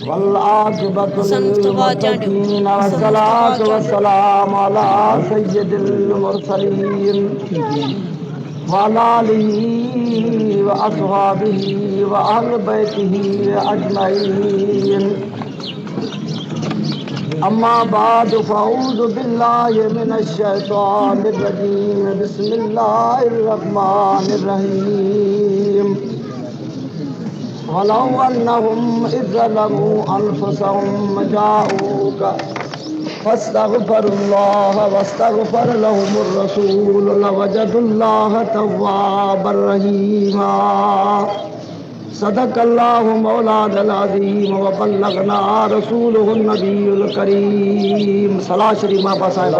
वल्आक़िबतु लिल्मुत्तक़ीन वस्सलातु वस्सलामु अला सय्यिदिल मुरसलीन व अला आलिहि व अस्हाबिहि व अहलि बैतिहि अजमईन। अम्मा बाद फ़अऊज़ु बिल्लाहि मिनश शैतानिर रजीम। बिस्मिल्लाहिर रहमानिर रहीम। वलौ अन्नहुम इज़ ज़लमू अनफुसहुम जाऊक फस्तग़फरुल्लाह वस्तग़फर लहुमुर रसूल लवजदुल्लाह तव्वाबर रहीमा। सदक़ल्लाहु मौलानल अज़ीम व बल्लगना रसूलुहुन नबियुल करीम। सलात शरीफ मां पास आए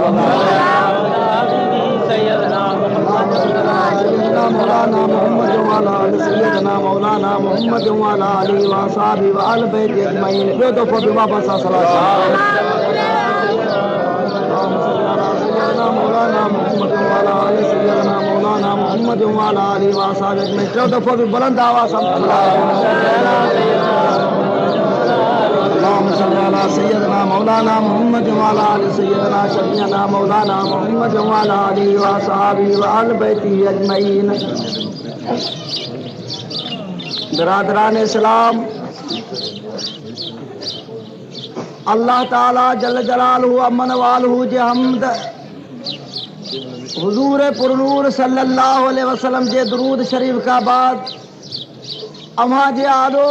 मौलाना मोहम्मद व अला आलि सय्यदना मौलाना मोहम्मद व अला आलिहि व असहाबिहि व अहलि बैति अजमईन। ॿियो दफ़ो बि मां पास सलात मौलाना मोहम्मद व अला आलि सय्यदना मौलाना मोहम्मद व अला आलिहि व असहाबिहि अजमईन। टियों दफ़ो बि बुलंद आवाज़ सां सैयदना मौलाना मोहम्मद व अला आलि सय्यदना शफीअना मौलाना मोहम्मद व अला आलिहि व असहाबिहि व अहलि बैतिहि अजमईन। बिरादरान इस्लाम, अल्लाह ताला जल जलालहु अमन वालहु जे हमद हुजूर पुरनूर सल्लल्लाहु अलैहि वसल्लम जे दुरूद शरीफ का बाद अव्हां जे आॾो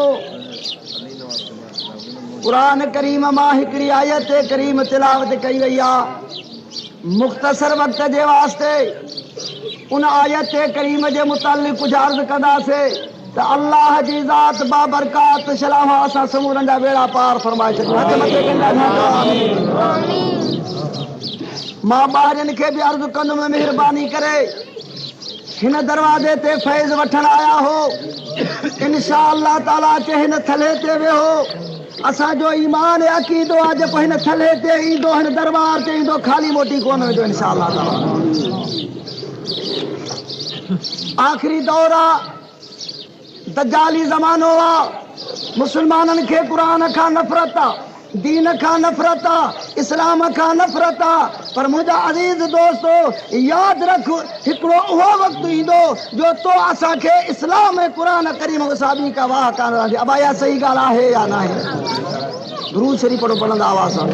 कुरान करीम मां हिकिड़ी आयत करीम तिलावत कई वई आहे। मुख़्तसर वक़्त जे वास्ते उन आयत करीम जे मुतालिक़ कुझु अर्ज़ कंदासीं त अल्लाह जी ज़ात बाबरकात सलाम असां समूरनि जा बेड़ा पार फरमाए छॾियो। मां ॿारनि खे बि अर्ज़ कंदुमि, महिरबानी करे हिन दरवाज़े ते फैज़ वठण आया हो, इंशा अल्लाह ताला चे हिन थले ते वेहो। असांजो ईमान अक़ीदो आहे जेको हिन थले ते ईंदो, हिन दरबार ते ईंदो, ख़ाली मोटी कोन वेंदो इंशा अल्लाह ताला। आख़िरी दौर आहे, दज्जाली ज़मानो आहे, मुस्लमाननि खे क़ुरान खां नफ़रत आहे, दीन खां नफ़रत आहे, इस्लाम खां नफ़रत आहे। पर मुंहिंजा अज़ीज़ दोस्तो यादि रख, हिकिड़ो उहो वक़्तु ईंदो जो तो असांखे इस्लाम ऐं क़ुरान करीम साबिक़ का वाह कान रहंदी। अब इहा सही ॻाल्हि आहे या न आहे? दुरूद शरीफ़ पढ़ो बुलंद आवाज़ सां।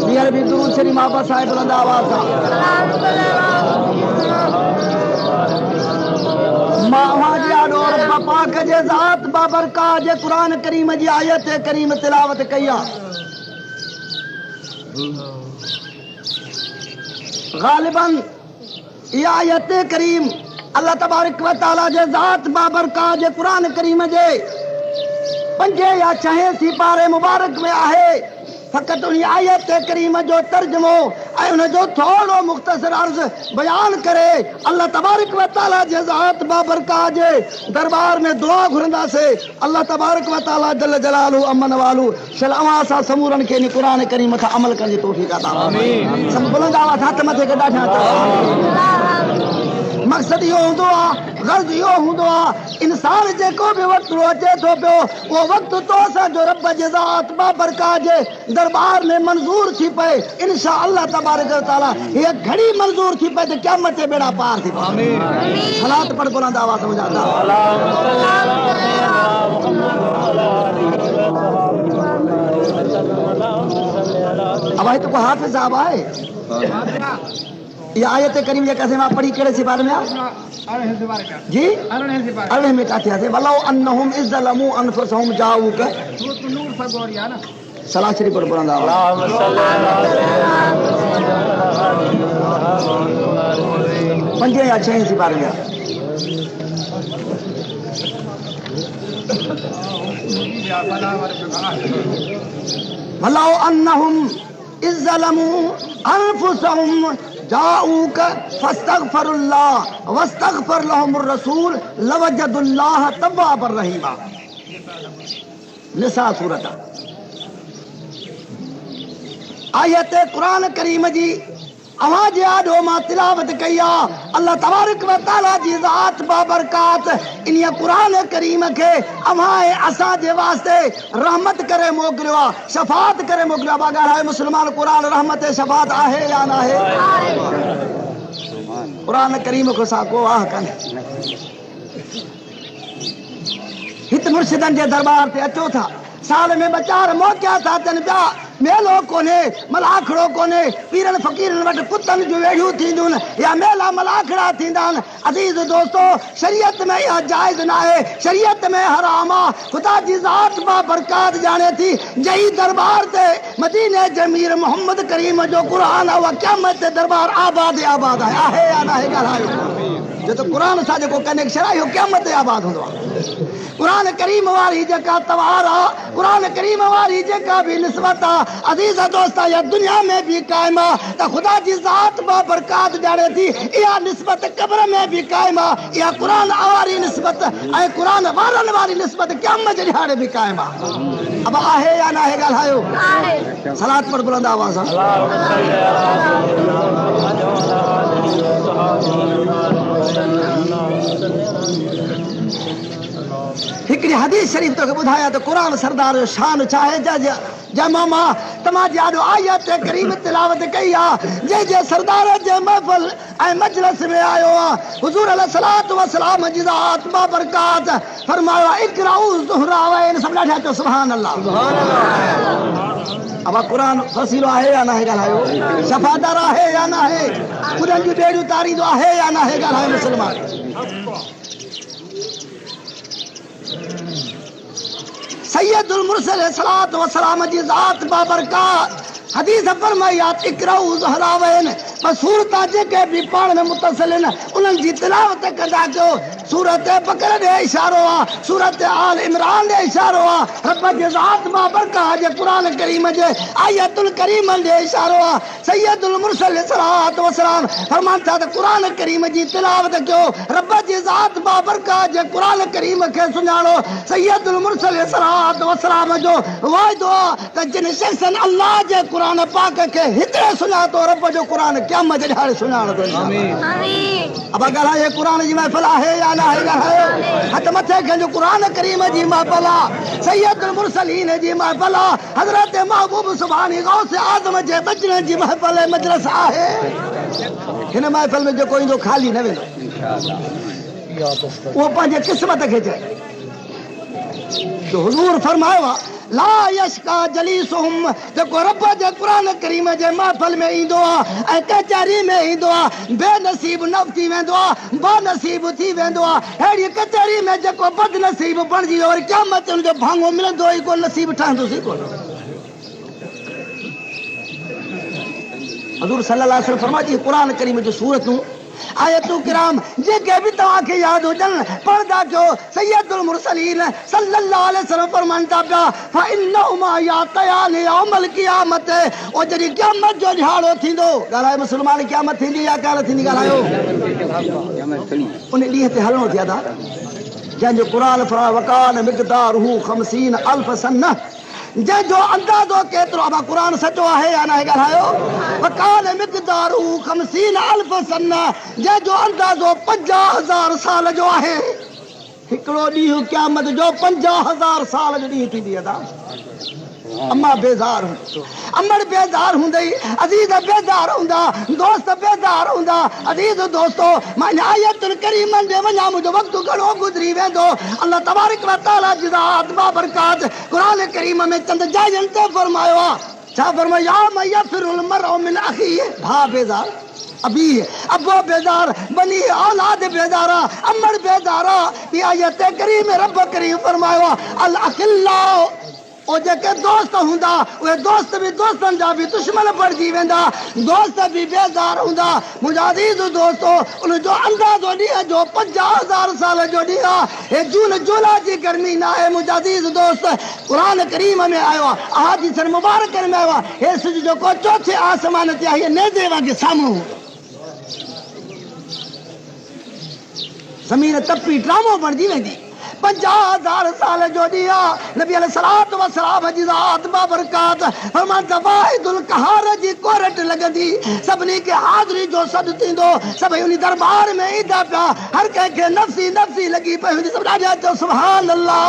हींअर बि दुरूद शरीफ़ मां बस आहे बुलंद आवाज़ सां। मां जी आॾो रब पाक जे ज़ात बाबरकात जे क़ुरान करीम जी आयत करीम तिलावत कई आहे। ग़ालिबन इहा आयत करीम अल्लाह तबारक व तआला जे ज़ात बाबरकात जे क़ुरान करीम जे 5 या 6 सिपारे मुबारक में आहे। फ़क़त उन आयत करीम जो तर्जुमो ऐं उन जो थोरो मुख़्तसर अर्ज़ बयान करे अल्लाह तबारक व तआला जे ज़ात बाबरकात जे दरबार में दुआ घुरंदासीं। अल्लाह तबारक व तआला जल जलालहु अमन वालू सलाम असां समूरनि खे इन क़ुरान करीम मथां अमल करण जी तौफ़ीक़ अता फ़रमाए। सब बुलंद आवाज़ हथ मथे के ॾाढा मक़सद इहो हूंदो आहे, गर्ज़ इहो हूंदो आहे, इंसान जेको बि वक़्तु अचे थो पियो उहो वक़्तु तो असांजो रब जे ज़ात बाबरकात जे दरबार में मंज़ूर थी पए। इंशा अल्लाह तबारक व तआला हीअ घड़ी मंज़ूर थी पए त क़यामत जे बेड़ा पार थी पए। सलात पढ़ बुलंद आवाज़ सां मुंहिंजा। अब हिते को हाफ़िज़ साहब आहे। ये आयत करीम जे कसे मां पढ़ी कहिड़े सिपारे में जी 18 में काथे आहे। वलौ अन्नहुम इज़ ज़लमू अनफुसहुम जाऊक सलात शरीफ पढ़ बुलंद आवाज़। 5 या 6 सिपारे में वलौ अन्नहुम इज़ ज़लमू अनफुसहुम जाऊक फस्तगफरुल्लाह वस्तगफर लहुमुर रसूल लवजदुल्लाह तव्वाबर रहीमा। निसा सूरत आयत कुरान करीम जी अवां जे आॾो मां तिलावत कई आहे अल्लाह तबारक व तआला जी ज़ात बाबरकात इन क़ुरान करीम खे अवां ऐं असां जे वास्ते रहमत करे मोकिलियो आहे, शफ़ात करे मोकिलियो आहे। ॻाल्हाए मुस्लमान, क़ुरान रहमत ऐं शफ़ात आहे या न आहे? क़ुरान करीम को सा को आहे कान्हे। हित मुर्शिदनि जे दरबार ते अचो था, साल में 2-4 मौक़िया था अचनि पिया, मेलो कोन्हे, मलाखड़ो कोन्हे, पीरनि फ़क़ीरनि वटि कुतनि जूं वेढ़ियूं थींदियूं आहिनि या मेला मलाखड़ा थींदा आहिनि। अज़ीज़ दोस्तो, शरीयत में इहा जाइज़ न आहे, शरीयत में हराम आहे। ख़ुदा जी ज़ात बाबरकात ॼाणे थी जई दरबार ते मदीने जे मीर मोहम्मद करीम जो क़ुरान आहे, उहा क़यामत ते दरबार आबाद आबाद आहे या न आहे? ॻाल्हायो जो त क़ुरान सां जेको कनेक्शन आहे इहो क़यामत ते आबाद हूंदो आहे। क़ुरान करीम वारी जेका तवार आहे, क़ुरान करीम वारी जेका बि निस्बत आहे, अज़ीज़ दोस्त, या दुनिया में भी कायम आहे। त ख़ुदा जी ज़ात बाबरकात ॼाणे थी इहा निस्बत क़ब्र में भी कायम आहे, इहा क़ुरान वारी निस्बत ऐं क़ुरान वारनि वारी निस्बत क़यामत जे ॾिहाड़े भी कायम आहे। अब आहे या न आहे? ॻाल्हायो। सलात पर बुलंद आवाज़ सां। हिकिड़ी हदीस शरीफ तोखे ॿुधायां त क़ुरान सरदार जो शान छा आहे। जंहिं मामा तमाम ॾाढो आयत करीम तिलावत कई आहे, जंहिं सरदार जे महफ़िल ऐं मजलिस में आयो आहे, हुज़ूर अलैहिस्सलातु वस्सलाम जी ज़ात बाबरकात फरमायो आहे, इक़राउ ज़ुहरावैन। सब ॾाढा चओ सुभान अल्लाह। अब क़ुरान फसीलो आहे या न आहे? ॻाल्हायो। शफ़ादार आहे या न आहे? ख़ुदनि जूं ॿेड़ियूं तारींदो आहे या न आहे? ॻाल्हायो मुस्लमान। सैयदुल मुरसल सलात व सलाम जी ज़ात बाबरकात हदीस फरमाई आहे, इक़राउ ज़ुहरावैन। पर सूरतां जेके बि पाण में मुतसिल आहिनि उन्हनि जी तिलावत कंदा कयो। सूरत बकरा ॾे इशारो आहे, सूरत आल इमरान ॾे इशारो आहे, रब जे ज़ात बाबरकात जे क़ुरान करीम जे आयतुल करीम ॾे इशारो आहे। सैयदुल मुरसल सलात व सलाम फरमान था त क़ुरान करीम जी तिलावत कयो, रब जी ज़ात बाबरकात जे क़ुरान करीम खे सुञाणो। सैयदुल मुरसल सलात व सलाम जो वाइदो आहे त जिन शख़्सन अल्लाह जे क़ुरान पाक खे हिते सुञातो, रब जो क़ुरान क़यामत जे ॾिहाड़े सुञाणंदो। आमीन। अब ॻाल्हाए, क़ुरान जी महफ़िल आहे या न आहे? ॻाल्हायो। हथ मथे कंहिंजो क़ुरान करीम जी महफ़िल आहे, सैयदुल मुरसलीन जी महफ़िल आहे, हज़रत महबूब सुभानी गौस आज़म जे बचड़नि जी महफ़िल मजलिस आहे। हिन महफ़िल में जेको ईंदो ख़ाली न वेंदो, उहो पंहिंजे क़िस्मत खे चए। जो हुज़ूर फरमायो आहे, ला यशका जलीसुहुम, जेको रब जे क़ुरान करीम जे महफ़िल में ईंदो आहे ऐं कचहरी में ईंदो आहे, बेनसीब न थी वेंदो आहे, बदनसीब थी वेंदो आहे। अहिड़ी कचहरी में जेको बदनसीब बणिजी वियो, वरी क़यामत हुनजो भाङो मिलंदो ई कोन, नसीब ठहंदोसीं कोन। हज़ूर सल्लल्लाहु अलैहि वसल्लम फरमाई, क़ुरान करीम जो सूरतूं आयतूं किराम जेके भी तव्हांखे यादि हुजनि पढ़ंदा कयो। सैयदुल मुरसलीन सल्लल्लाहु अलैहि वसल्लम फरमाइनि था पिया, फइन्नहुमा यातयानि यौमल क़ियामत। ओ जॾहिं क़यामत जो ॾिहाड़ो थींदो, ॻाल्हायो मुस्लमान, क़यामत थींदी या कान थींदी? ॻाल्हायो। उन ॾींहं ते हलणो थिया था जंहिंजो क़ुरान फरमायो, वकान मिक़दारुहु 50 अल्फ सन्ना, जंहिंजो अंदाज़ो केतिरो। अब क़ुरान सचो आहे या न आहे? ॻाल्हायो। वकान मिक़दारुहु 50 अल्फ सन्ना, जंहिंजो अंदाज़ो 50,000 साल जो आहे। हिकिड़ो ॾींहुं क़यामत जो 50,000 साल जो ॾींहुं थींदी अदा। अम्मा बेज़ार हूंदी, अमड़ बेज़ार हूंदई, अज़ीज़ बेज़ार हूंदा, दोस्त बेज़ार हूंदा। अज़ीज़ दोस्तो, मां इन आयतुल करीम जे वञा, मुंहिंजो वक़्तु घणो गुज़री वेंदो। अल्लाह तबारक व तआला जी ज़ात बाबरकात क़ुरान करीम में चंद जाइनि ते फरमायो आहे। छा फरमायो? या मै यफ़िरुल मरउ मिन अख़ीह, भाउ बेज़ार, अबी अबो बेज़ार, बनी औलाद बेज़ारा, अमड़ बेज़ारा। इहा आयत करीम रब करीम फरमायो आहे, अल अखिल्ला, ओ जेके दोस्त हूंदा उहे दोस्त भी दोस्तनि जा भी दुश्मन बणिजी वेंदा, दोस्त भी बेज़ार हूंदा। मुंहिंजा अज़ीज़ दोस्तो, उनजो अंदाज़ो ॾींहं जो 50,000 साल जो ॾींहुं आहे। हे जून जुलाई जी गर्मी न आहे मुंहिंजा अज़ीज़ दोस्त, क़ुरान करीम में आयो आहे, अहादीस मुबारकनि में आयो आहे। हे सिज जेको चौथे आसमान ते आहे, नेज़े वांगे साम्हूं ज़मीन तपी ड्रामो बणिजी वेंदी। 50,000 साल जो दिया नबी अलैहिस्सलातु वस्सलाम जी ज़ात बाबरकात फरमाता वाहिदुल कहार जी कोरट लगंदी सभनी के हाज़री जो सद थींदो सभई उन दरबार में ईंदा पिया हर कंहिंखे नफ़्सी नफ़्सी लगी पई हुई सभु ॾाढा चओ सुभान अल्लाह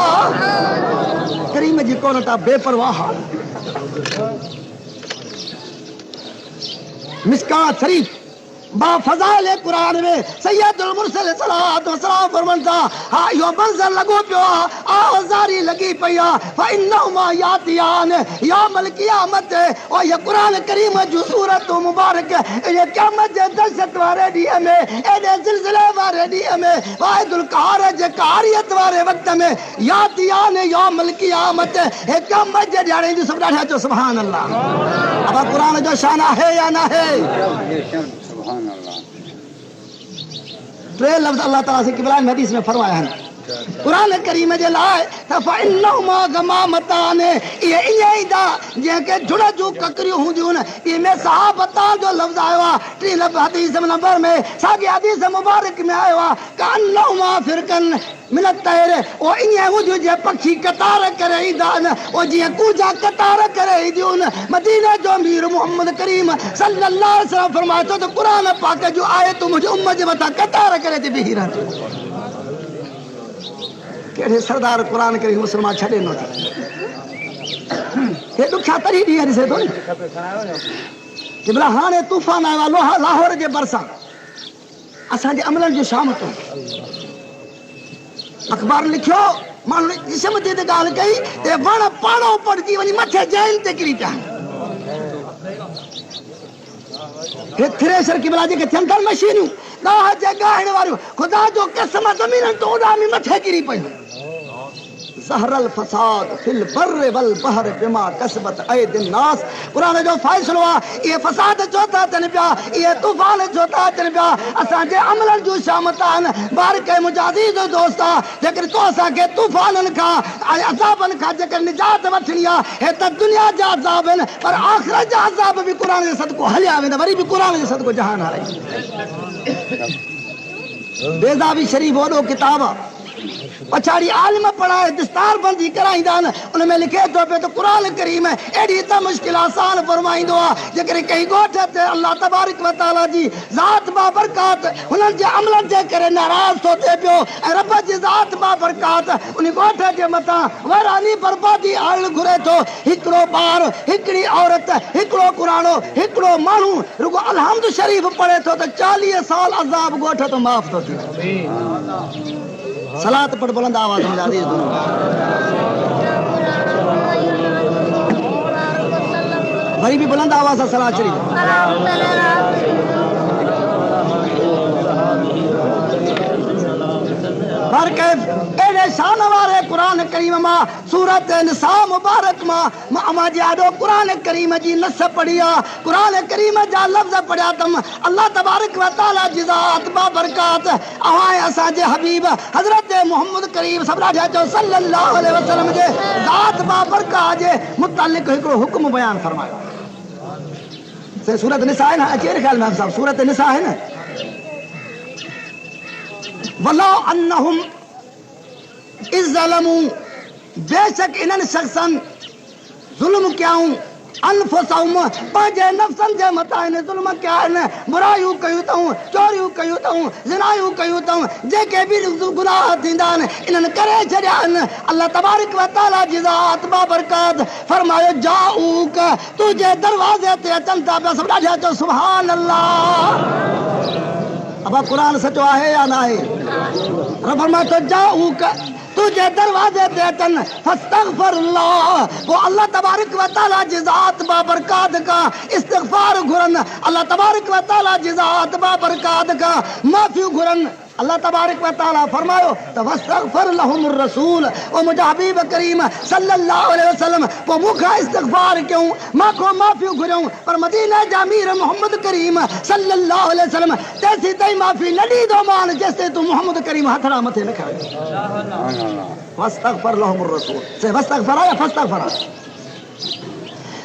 करीम जी कोरट बेपरवाह मिस्कात शरीफ बा फज़ाइल कुरान में सैयदुल मुरसल सलात व सलाम फरमाता हा यो मंजर लगो पियो आवाज़ारी लगी पई फ इन्नहुमा यातियान यौमल क़ियामत ओ ये कुरान करीम जो सूरत मुबारक ये क़यामत जे दहशत वारे ॾींहं में एॾे ज़िलज़िले वारे ॾींहं में वाहिदुल क़हार जे कारियत वारे वक़्त में यातियान यौमल क़ियामत हे क़यामत जे ॾियारे जी सभु ॾाढा चओ सुभान अल्लाह अब कुरान जो शान है या ना है टे लफ्ज़ अल्लाह ताला से किबला में हदीस में फरमाया है कुरान करीम जे लाइ फइन्नहुमा गमामतान ये इएदा जेके जुड़ जो ककरियूं हुंदियूं इन में सहाबतान जो लफ्ज़ आयो आहे टी हदीस नंबर में साॻे हदीस मुबारक में आयो आहे कन्नहुमा फिरकन मिन तैर ओ इए हुंदियूं जे पक्षी कतार करे ईंदा आहिनि ओ जीअं कूजा कतार करे ईंदियूं आहिनि मदीने जो अमीर मोहम्मद करीम सल्लल्लाहु अलैहि वसल्लम फरमाए थो त क़ुरान पाक जो आयतूं मुंहिंजी उम्मत जे मथां कतार करे थी बीही रहंदियूं केड़े सरदार कुरान करे मुसलमान छड़े न हे दुखा तरी दी ॾिसे थो कि भला हाणे तूफान आयो आहे लाहौर जे बरसां असांजे अमलनि जो शामतो अखबार लिखियो माण्हू जिस्म ते ॻाल्हि कई ते वण पाणो पड़जी वञी मथे जेल ते किरी पिया हे थ्रेशर की भला जेके थियनि था मशीनियूं गाह जे गाहिण वारियूं ख़ुदा जो कसम ज़मीन तो उॾामी मथे किरी पयूं ज़हरल फसाद फिल बर्र वल बहर बिमा कसबत ऐदिन नास कुरान जो फ़ैसिलो आहे ये फसाद जो था थियनि पिया ये तूफ़ान जो था थियनि पिया असांजे अमलनि जूं शामत आहिनि बारिक मुजाहिद जो दोस्त आहे जेकर तो असांखे तूफ़ाननि खां ऐं अज़ाबनि खां जेकर निजात वठणी आहे हे त दुनिया जा अज़ाब आहिनि पर आख़िरत जा अज़ाब बि क़ुरान जे सदको हलिया वेंदा वरी बि क़ुरान जे सदको जहान हाराई बेज़ाबी शरीफ़ वॾो किताब आहे पछाड़ी आलिम पढ़ाए दस्तार बंदी कराईंदा आहिनि उन में लिखे थो पियो त क़ुरान करीम एॾी त मुश्किल आसान फरमाईंदो आहे जेकॾहिं कंहिं ॻोठ ते अल्लाह तबारक व तआला जी ज़ात बाबरकात हुननि जे अमलनि जे करे नाराज़ थो थिए पियो ऐं रब जी ज़ात बाबरकात उन ॻोठ जे मथां वैरानी बर्बादी आणणु घुरे थो हिकिड़ो ॿार हिकिड़ी औरत हिकिड़ो कुरानो हिकिड़ो माण्हू रुगो अलहम्द शरीफ़ पढ़े थो त 40 साल अज़ाब ॻोठ तो माफ़ थो थिए सलात पढ़ बुलंद आवाज में अजीज वरी भी बुलंद आवाज से सलात शरीफ पर के एडे शान वाले कुरान करीम मा सूरत निसा मुबारक मा अमा जाडो कुरान करीम जी नस पढ़िया कुरान करीम जा लफ्ज पढ़िया तम अल्लाह तबारक व तआला जी ज़ात बाबरकात अहां असा जे हबीब हजरत मोहम्मद करीम सल्लल्लाहु अलैहि वसल्लम जे ज़ात बाबरकात जे मुतालिक हिकड़ो हुक्म बयान फरमायो से सूरत निसा है ना अचेर ख्याल में साहब सूरत निसा है ना वला अन्नहुम इज़्ज़लमू बेशक इन्हनि शख्सन जुल्म कयाऊं अनफुसहुम पंहिंजे नफ़्सन जे मथां इन जुल्म कया आहिनि बुरायूं कयूं अथऊं चोरियूं कयूं अथऊं ज़िनायूं कयूं अथऊं जेके बि गुनाह थींदा आहिनि इन्हनि करे छॾिया आहिनि अल्लाह तबारक व तआला जी ज़ात बाबरकात फरमायो जाऊक तुंहिंजे दरवाज़े ते अचनि था पिया सभु ॾाढा चओ सुभान अल्लाह अब कुरान सचो है या ना है रब फरमाए तो जाऊक तुझे दरवाजे ते अचन फस्तगफिरुल्लाह वो अल्लाह तबारक व तआला जी ज़ात बाबरकात का इस्तिगफार घुरन अल्लाह तबारक व तआला जी ज़ात बाबरकात का माफी घुरन अल्लाह तबारक व तआला फरमायो त वस्तगफिर लहुमुर रसूल ओ मुझे हबीब करीम सल्लल्लाहु अलैहि वसल्लम वो मुखा इस्तिगफार क्यों माखो माफी घुरऊं पर मदीना जा अमीर मोहम्मद करीम सल्लल्लाहु अलैहि वसल्लम तेसी तई माफी न दीदो मान जेसे तू मोहम्मद करीम हथड़ा मथे न खाए वस्तगफिर लहुमुर रसूल से वस्तगफर या फस्तगफर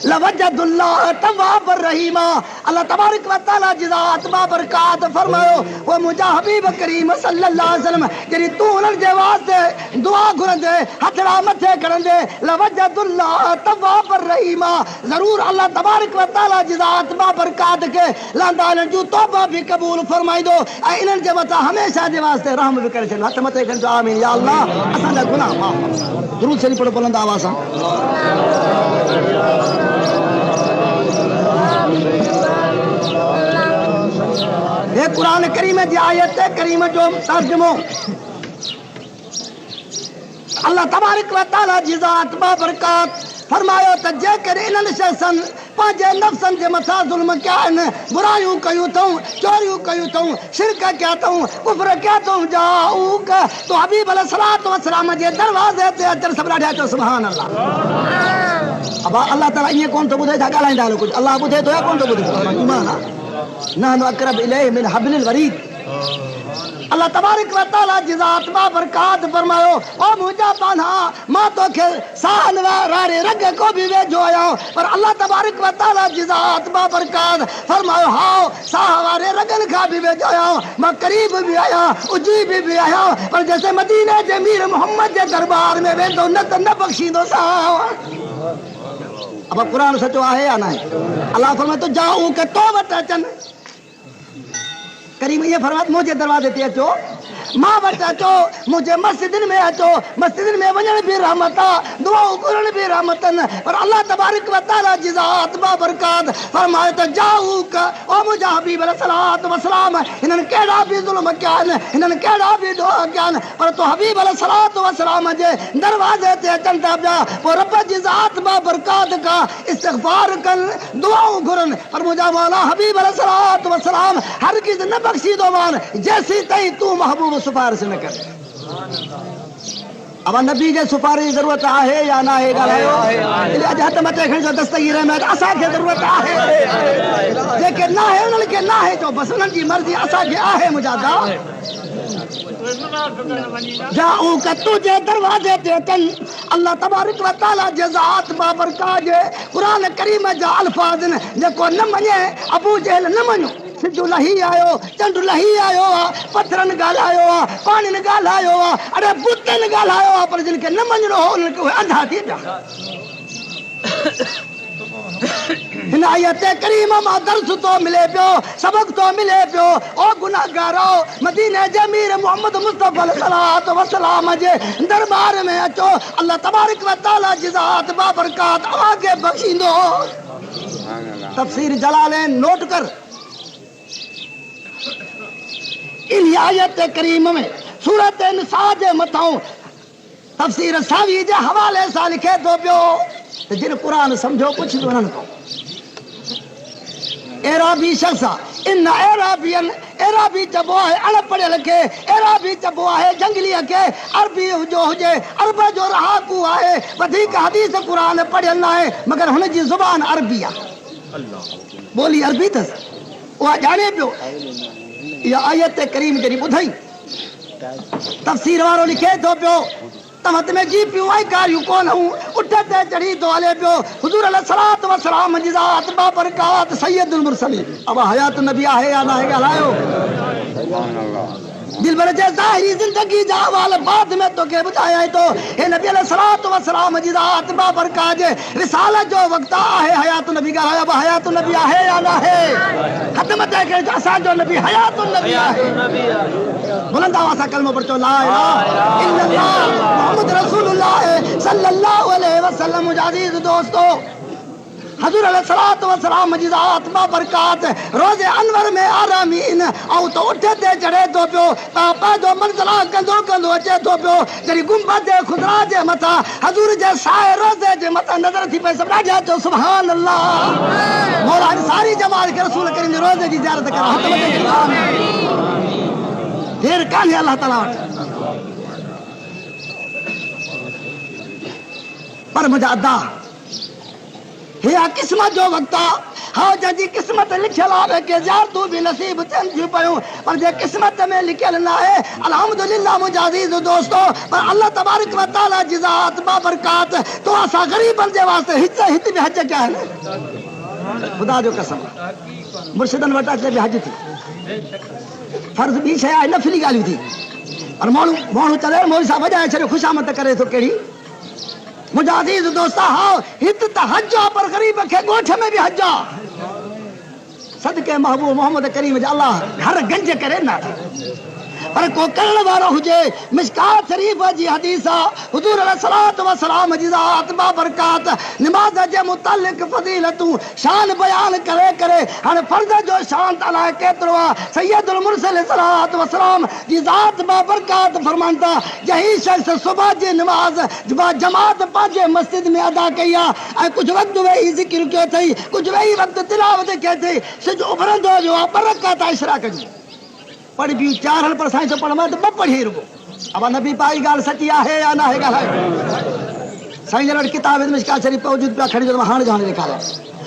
लवजदुल्लाह तव्वाबर रहीमा। अल्लाह तबारक व तआला जिजात बाबरकात फरमायो वो मुझा हबीब करीम सल्लल्लाहु अलैहि वसल्लम जेरी तू उन्हनि जे वास्ते दुआ घुरंदे हथड़ा मथे करंदे लवजदुल्लाह तव्वाबर रहीमा। जरूर अल्लाह तबारक व तआला जिजात बाबरकात के लांदा इन्हनि जूं तौबा भी कबूल फरमाइंदो ऐं इन्हनि जे मथां हमेशा जे वास्ते रहम भी करे छॾींदो। हथ मथे करजो आमीन। या अल्लाह असांजा गुनाह माफ़ फरमाए। दुरूद शरीफ पढ़ो बुलंद आवाज़ सां। ये कुरान करीम जी आयत करीम जो तर्जुमो अल्लाह तबारक व तआला जी ज़ात बाबरकात फरमायो त जेकर इन्हनि शख़्सनि पंहिंजे नफ़्सनि जे मथां ज़ुल्म कया आहिनि बुरायूं कयूं अथऊं चोरियूं कयूं अथऊं शिरक कया अथऊं कुफ्र कया अथऊं जाऊक तो हबीब अलैहिस्सलातु वस्सलाम जे दरवाज़े ते अचनि सभु ॾाढा चओ सुभान अल्लाह। अब अल्लाह ताला ईअं कोन थो ॿुधे छा ॻाल्हाईंदा आहियो कुझु अल्लाह ॿुधे थो या कोन थो ॿुधे ईमान आहे नहनु अक़रब इलैहि मिन हब्लिल वरीद। अल्लाह तबारक व तआला जी ज़ात बाबरकात फरमायो ओ मुंहिंजा पाना मां तोखे साहन वारे रग को भी वेझो आहियां पर अल्लाह तबारक व तआला जी ज़ात बाबरकात फरमायो हाओ साह वारे रगनि खां बि वेझो आहियां मां करीब बि आहियां उजीब बि आहियां पर जैसे मदीने जे मीर मोहम्मद जे दरबार में वेंदो न त न बख़्शींदो साह। अब कुरान सचो आहे या न आहे? अल्लाह फरमाए तो जाऊं के तो वटि अचनि करीम ये फरमात मुझे दरवाजे ते अचो मां वटि अचो मुझे मस्जिदनि में अचो मस्जिदनि में वञण बि रहमत आहे दुआऊं घुरण बि रहमतनि पर अल्लाह तबारक व तआला जी ज़ात बाबरकात फरमाए त जाऊक ओ मुंहिंजा हबीब अलैहिस्सलातु वस्सलाम हिननि कहिड़ा बि ज़ुल्म कया आहिनि हिननि कहिड़ा बि ॾोह कया आहिनि पर तो हबीब अलैहिस्सलातु वस्सलाम जे दरवाज़े ते अचनि था पिया पोइ रब जी ज़ात बाबरकात खां इस्तिग़फ़ार कनि दुआऊं घुरनि पर मुंहिंजा मौला हबीब अलैहिस्सलातु वस्सलाम हरगिज़ न बख़्शीदो मान जेसीं ताईं तूं महबूब सिफारिश न कर। अब नबी जे सिफारिश जी ज़रूरत आहे या न आहे ॻाल्हायो अॼु हथ मथे खणी जो दस्तगीर में असांखे ज़रूरत आहे जेके न आहे उन्हनि खे न आहे चओ बसि उन्हनि जी मर्ज़ी असांखे आहे मुंहिंजा दा जाऊं के तुझे दरवाजे ते अचनि अल्लाह तबारक व तआला जे ज़ात बाबरकात जे कुरान करीम जा अल्फाज़ आहिनि जेको न मञे अबू जहल न मञो सिजु लही आयो चंड लही आयो आहे पत्थरनि ॻाल्हायो आहे पाणिनि ॻाल्हायो आहे अड़े बुतनि ॻाल्हायो आहे पर जिन खे न मञणो हो उन्हनि खे उहे अंधा थी पिया। हिन आयत करीम मां दर्स तो मिले पियो सबक तो मिले पियो ओ गुनाहगारो मदीने जे मीर मोहम्मद मुस्तफा अलैहिस्सलातु वस्सलाम जे दरबार में अचो अल्लाह तबारक व तआला जी ज़ात बाबरकात आगे बख़्शींदो। तफसीर जलालैन नोट कर इन आयत करीम में सूरत निसा जे मथां तफसीर सावी जे हवाले सां लिखे थो पियो त जिन क़ुरान सम्झो कुझु बि उन्हनि खां एराबी शख़्स इन एराबियन एराबी चबो आहे अणपढ़ियल खे एराबी चबो आहे जंगलीअ खे अरबी जो हुजे अरब जो रहाकू आहे वधीक हदीस क़ुरान पढ़ियल न आहे मगर हुनजी ज़ुबान अरबी आहे ॿोली अरबी अथसि उहा ॼाणे पियो। इहा आयत करीम जॾहिं ॿुधई तफ़सीर वारो लिखे थो पियो त हथ में जी पियूं ऐं कारियूं कोन हूं उठ ते चढ़ी थो हले पियो हुज़ूर अलैहिस्सलातु वस्सलाम जी ज़ात बाबरकात सैयदुल मुरसलीन। अब हयात नबी आहे या न आहे ॻाल्हायो दिल भर जे ज़ाहिरी ज़िंदगी जा अहवाल बाद में तोखे ॿुधायां थो हे नबी अलैहिस्सलातु वस्सलाम जी ज़ात बाबरकात जे रिसालत जो वक़्तु आहे हयात नबी ॻाल्हायो अब हयात नबी आहे या न आहे हथ मथे खे असांजो नबी हयात नबी आहे बुलंद आवाज़ सां कलमो पढ़ो ला इलाहा इल्लल्लाह मुहम्मद रसूलुल्लाह सल्लल्लाहु अलैहि वसल्लम। मुझे अज़ीज़ दोस्तों हुज़ूर अलैहिस्सलातु वस्सलाम जी ज़ात बाबरकात रोज़े अनवर में आरामीन ऐं तो उठ ते चढ़े थो पियो त पंहिंजो मंज़िला कंदो कंदो अचे थो पियो जॾहिं गुंबद खुदरा जे मथां हज़ूर जे साए रोज़े जे मथां नज़र थी पए सभु ॾाढा चओ सुभान अल्लाह। मौला सारी जमात खे रसूल करीम जे रोज़े जी ज़ियारत कर हथ मथे देर कान्हे अल्लाह ताला वटि पर मुंहिंजा अदा हे क़िस्मत जो वक़्तु आहे हाँ जजी किस्मत लिखल आवे के जार तू भी नसीब चन जी पयो पर जे किस्मत में लिखल ना है अल्हम्दुलिल्लाह मुजाहिद दोस्तों पर अल्लाह तबारक व तआला जिजात बाबरकात तो असा गरीबन जे वास्ते हित में हज क्या है खुदा जो कसम मुर्शिदन वटा से भी हज थी फर्ज भी छे आहे नफली गाली थी और माण्हू चले मौलवी साहब वजाए छड़ो खुशामद करे तो केड़ी मुजाहिद दोस्ता हाँ हित त हज पर गरीब के गोठ में भी हज सदके महबूब मोहम्मद करीम अल्लाह घर गंज करे ना पर को करण वारो हुजे मिशकात शरीफ जी हदीस हुजूर अलैहिस्सलातु व सलाम जी ज़ात बाबरकात नमाज जे मुतल्लिक फजीलतू शान बयान करे करे हन फर्ज जो शान ताला केतरो सैयदुल मुरसल सलात व सलाम जी ज़ात बाबरकात फरमानता यही शख्स सुबह जी नमाज जमात पाजे मस्जिद में अदा किया कुछ वक्त वे जिक्र के थई कुछ वे वक्त तिलावत के थई सज उभरंदो जो बरकत इशराक जी पढ़ भी चार हल पर साइंस पढ़ में तो पढ़ी रुको अब नबी पाई गाल सची है या ना है गाल है साईं जन किताब में इसका शरीफ मौजूद पे खड़ी जो हां जाने लिखा है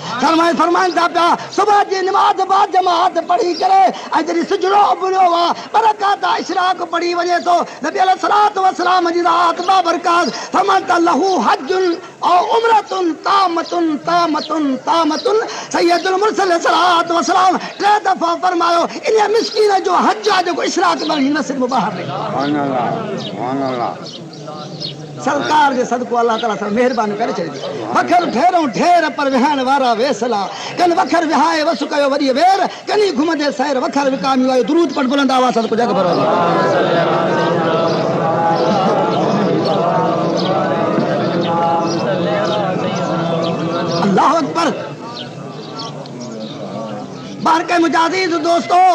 फरमान था प्या सुबह जी नमाज बाद जमात पढ़ी करे अजरी सुजरो बुलो वा बरकत इशराक पढ़ी वने तो नबी अलैहिस्सलातु वस्सलाम जी रात बाबरकात फरमानता लहू हज्जुन और उम्रतुन तामतुन सैयदुल मुरसल सलात व सलाम टे दफा फरमायो इन मिस्कीन जो हज जो इशराक बल नसीब बाहर सुभान अल्लाह सरकार जे सदको अल्लाह ताला सब मेहरबानी करे छड़ी वखर ठेरो ठेर पर विहान वारा वेसला कन वखर विहाए वसु कयो वरी वेर कनी घुमदे सैर वखर विकामी आयो दुरूद पढ़ बुलंद आवाज सदको जग भरो अल्लाह अकबर बाहर के मुजाहिद दोस्तों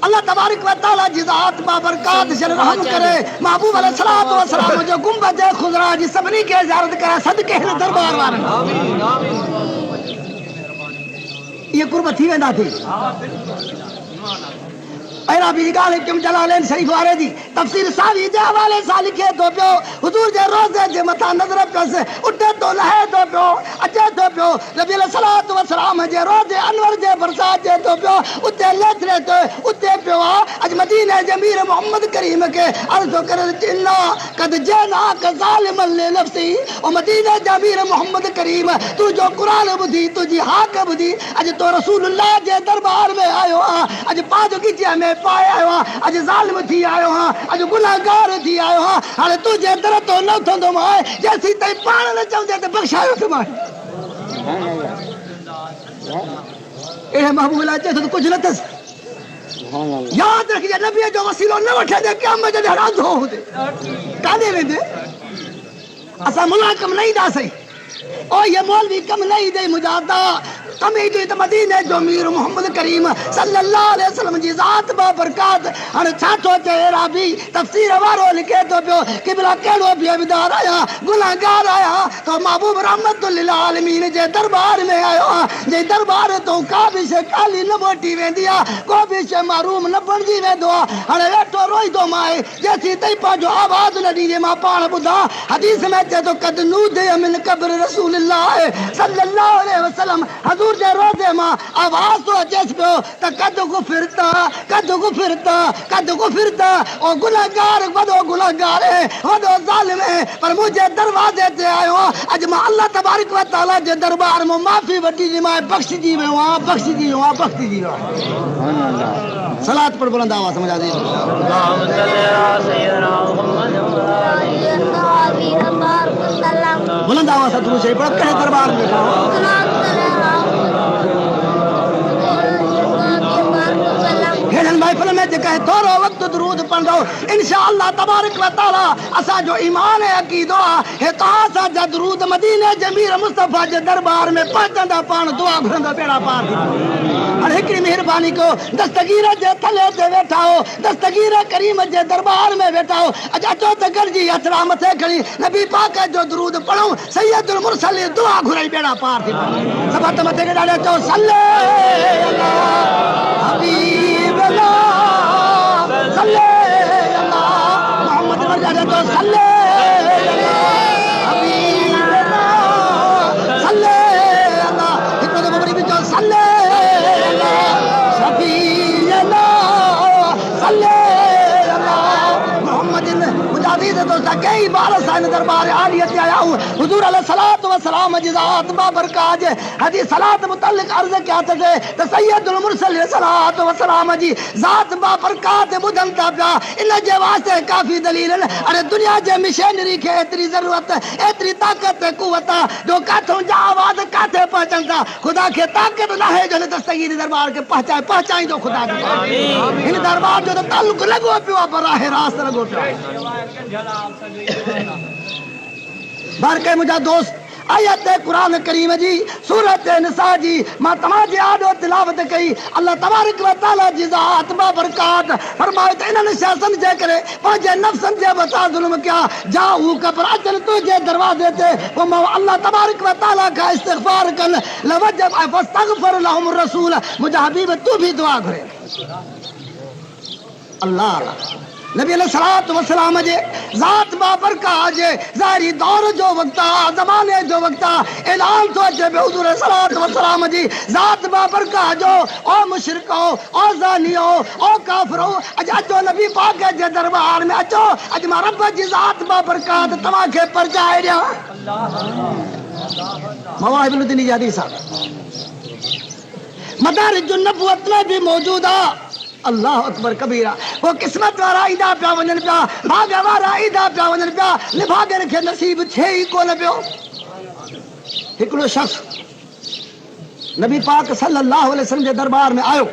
अल्लाह तबारक व तआला जिजात बाबरकात से रहम करे महबूब अलैहिस्सलातु व सलाम जो गुंबद खुजरा जी सबनी के इजारत करे सदके हिन दरबार वारन ये कुर्ब थी वेंदा थी ऐरा भी गाल तुम जलालेन शरीफ वाले दी तफसीर सावी जे हवाले सा लिखे तो पियो हुजूर जे रोजे जे मथा नजर पस उठे तो लहे तो पियो अचे तो पियो नबी अलैहिस्सलातु व सलाम जे रोजे अनवर जे बरसात जे तो पियो उते लेथरे तो उते पियो अज मदीने जमीर मोहम्मद करीम के अर्ज कर इन्ना कद जना क जालिम ले नफ्सी ओ मदीने जमीर मोहम्मद करीम तू जो कुरान बुधी तुजी हाक बुधी अज तो रसूलुल्लाह जे दरबार में आयो अज पाज गिजिया में पाए आयो अज जालिम थी आयो अज गुनाहगार थी आयो हाले तुझे दर तो न थंदो माए जैसी तई पाण न चंदे ते बख्शायो त माए ए महबूब अल्लाह जे तो कुछ न तस याद रखिए नबी जो वसीलो न वठे दे क़यामत जे हराम हो दे कादे वेंदे असा मुलाकम नहीं दा सही ओ ये मौलवी कम नहीं दे मुजादा कम ही तो मदीने जो मीर मोहम्मद करीम सल्लल्लाहु अलैहि वसल्लम जी जात बाबरकात हन छातो तेरा भी तफसीर वारो लिखे तो पियो किबला केड़ो बेविदार आया गुनाहगार आया तो महबूब रहमतुल लिल आलमीन जे दरबार में आयो जे दरबार तो का भी से काली न मोटी वेंदिया को भी से मारूम न बनजी वेंदो हन वेठो रोई दो माए जैसी तई पाजो आवाज न दी मा पाण बुधा हदीस में ते तो कद नूदे मिन कब्र रसूलुल्लाह सल्लल्लाहु अलैहि वसल्लम हुजूर जे रोजे मा आवाज तो अचेस पियो त कद गुफिरता ओ गुनाहगार वडो गुनाहगार है वडो जालिम है पर मुझे दरवाजे ते आयो अज मां अल्लाह तबारक व तआला जे दरबार में माफी वठी जी मां बख्श जी में वहां बख्श जी सुभान अल्लाह सलात पर बुलंद आवाज समझा दे बुलंद आवाज से दुरूद शरीफ पढ़ के दरबार में महफिल में जगह थोरो वक्त दुरूद पढ़ो इंशाअल्लाह तबारक व तआला असा जो ईमान है अकीदो है तहां सा दुरूद मदीने जमीर मुस्तफा जे दरबार में पढ़ंदा पाण दुआ घुरंदा बेड़ा पार और एकड़ी मेहरबानी को दस्तगीर जे थले ते वेठा हो दस्तगीर करीम जे दरबार में वेठा हो अज अचो त गरजी अतरा मथे खड़ी नबी पाक जो दुरूद पढ़ो सैयदुल मुरसल दुआ घुरई बेड़ा पार थी सब हथ मथे के डाले तो सल्ले अल्लाह हबीब सल्ले अल्लाह मोहम्मद वजह तो सल्ले अल्लाह हबीब सल्ले अल्लाह हिकड़ो बबरी बिचो सल्ले अजीज दोस्ता कई बार साइन दरबार आलियत आया हूं हुजूर अलैहि सलातो व सलाम जिजात बाबरकाज हदी सलात मुतल्लिक अर्ज क्या थे त सैयदुल मुरसलिन सलातो व सलाम जी जात बाबरकात बुधंता पिया इन जे वास्ते काफी दलील अरे दुनिया जे मिशनरी के एतरी जरूरत एतरी ताकत कुवत जो काथों जा आवाज काथे पहुंचंदा खुदा के ताकत ना है जो दस्तगीर दरबार के पहचाई दो खुदा के इन दरबार जो ताल्लुक लगो पियो बराह रास्त लगो पियो बारके मुझा दोस्त आयत कुरान करीम जी सूरत निसा जी मां तमाजे आडो तिलावत कई अल्लाह तबारक व तआला जी ज़ात बाबरकात फरमाए त इन्हनि शइ समझे करे पंहिंजे नफ्सन जे वसा ज़ुल्म कया जाऊ कबर अचन तुझे दरवाजे ते पोइ मां अल्लाह तबारक व तआला का इस्तिग़फार कन लवजब फस्तगफिर लहुम रसूल मुझा हबीब तू भी दुआ करे अल्लाह नबी अलैहिस्सलातु वस्सलाम जे ज़ात बाबरकात जे ज़ाहिरी दौर जो वक्ता ज़माने जो वक्ता ऐलान तो अचे हुजूर अलैहिस्सलातु वस्सलाम जी ज़ात बाबरकात जो ओ मुशरिको ओ ज़ानियो ओ काफिरो अज अचो नबी पाक जे दरबार में अचो अज मां रब जी ज़ात बाबरकात तव्हां खे परचाए ॾियां मवाहिबुल दीनी जी हदीस मदारिजुन नबुवत में भी मौजूद है अल्लाह अकबर कबीरा वो किस्मत वारा ईदा पिया वञनि पिया भाग वारा ईदा पिया वञनि पिया निभागन खे नसीब थे ही कोन पियो हिकिड़ो शख्स नबी पाक सल्लल्लाहु अलैहि वसल्लम जे दरबार में आयो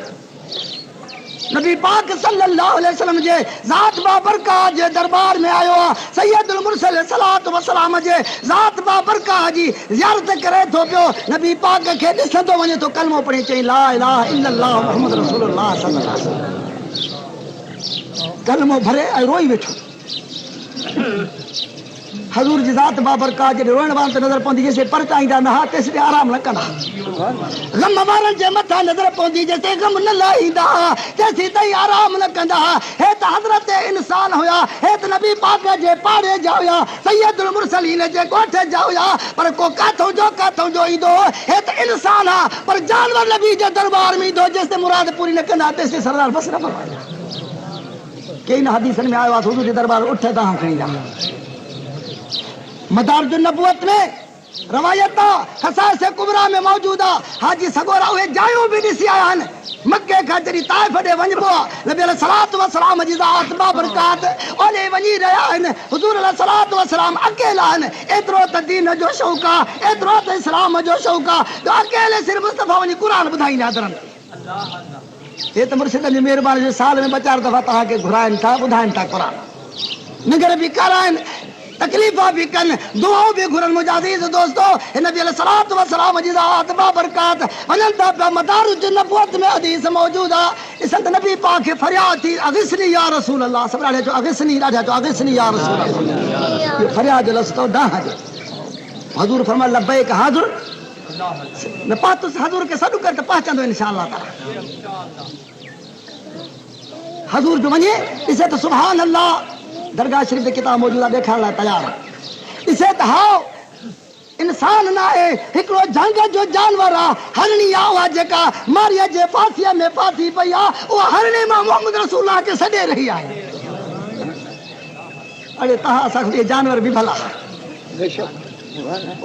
नबी पाक सल्लल्लाहु अलैहि वसल्लम जे ज़ात बाबरकात जे दरबार में आयो सैयदुल मुरसलिन सलातो व सलाम जे ज़ात बाबरकात जी ज़ियारत करे थो पियो नबी पाक खे ॾिसंदो वञे तो कलमो पढ़ी चई ला इलाहा इल्लल्लाह मुहम्मद रसूलुल्लाह सल्लल्लाहु अलैहि वसल्लम कलमो भरे ऐं रोई वेठो हजूर जी ज़ात बाबरकात जे रोइण वारनि ते नज़र पवंदी जेसिताईं परचाईंदा न हा तेसिताईं आराम न कंदा गम वारनि जे मथां नज़र पवंदी जेसिताईं गम न लाहींदा तेसिताईं आराम न कंदा हे त हज़रत इंसान हुया हे त नबी पाक जे पाड़े जा हुया सैयदुल मुरसलीन जे ॻोठ जा हुया पर को काथों जो ईंदो हे त इंसान हा पर जानवर नबी जे दरबार में ईंदो जेसिताईं मुराद पूरी न कंदा तेसिताईं सरदार बस न फरमाईंदा कई न हदीसनि में आयो आहे हुजूर जे दरबार उठ तव्हां खणी जा मदारिज नबुवत में रवायत खसाइस कुबरा में मौजूद है हाजी सगोरा उहे जायूं भी ॾिसी आया आहिनि मक्के खां जॾहिं ताइफ़ ॾे वञिबो आहे नबी अलैहिस्सलातु वस्सलाम जी ज़ात बाबरकात ओॾे वञी रहिया आहिनि हुजूर अलैहिस्सलातु वस्सलाम अकेला आहिनि एतिरो त दीन जो शौक़ आहे एतिरो त इस्लाम जो शौक़ आहे त अकेले सिर्फ़ मुस्तफ़ा वञी क़ुर ॿुधाईंदा दरनि हे त मुर्शिदनि जी महिरबानी जो साल में 4 दफ़ा तव्हांखे घुराइनि था ॿुधाइनि था क़ुर निगर भी कराइनि तकलीफ़ा भी कन दुआओं भी घुरन मुझे अजीज दोस्तों नबी अलैहिस्सलातु वस्सलाम जी ज़ात बाबरकात वञनि था पिया मदारिज नबुवत में हदीस मौजूद आहे ॾिसनि त नबी पाक खे फरियाद थी अगिसनी या रसूल अल्लाह सभु ॾाढा चओ अगिसनी ॾाढा चओ अगिसनी या रसूल अल्लाह इहो फरियाद जो लफ़्ज़ दाह जो हज़ूर फरमाया लब्बैक हाज़िर न पातुस हज़ूर के सॾु कर त पहचंदो इंशाअल्लाह ताला हज़ूर जो वञे ॾिसे त सुभान अल्लाह दरगाह शरीफ की किताब मौजूद है देखण लाइ तैयार इसे त हाओ इंसान ना है हिकड़ो जंग जो जानवर आ हरणी आ जेका मारिया जे फांसीअ में फांसी पई आ उहा हरणी मां मोहम्मद रसूलुल्लाह के सॾे रही आहे अरे तव्हां असांखे जानवर भी भला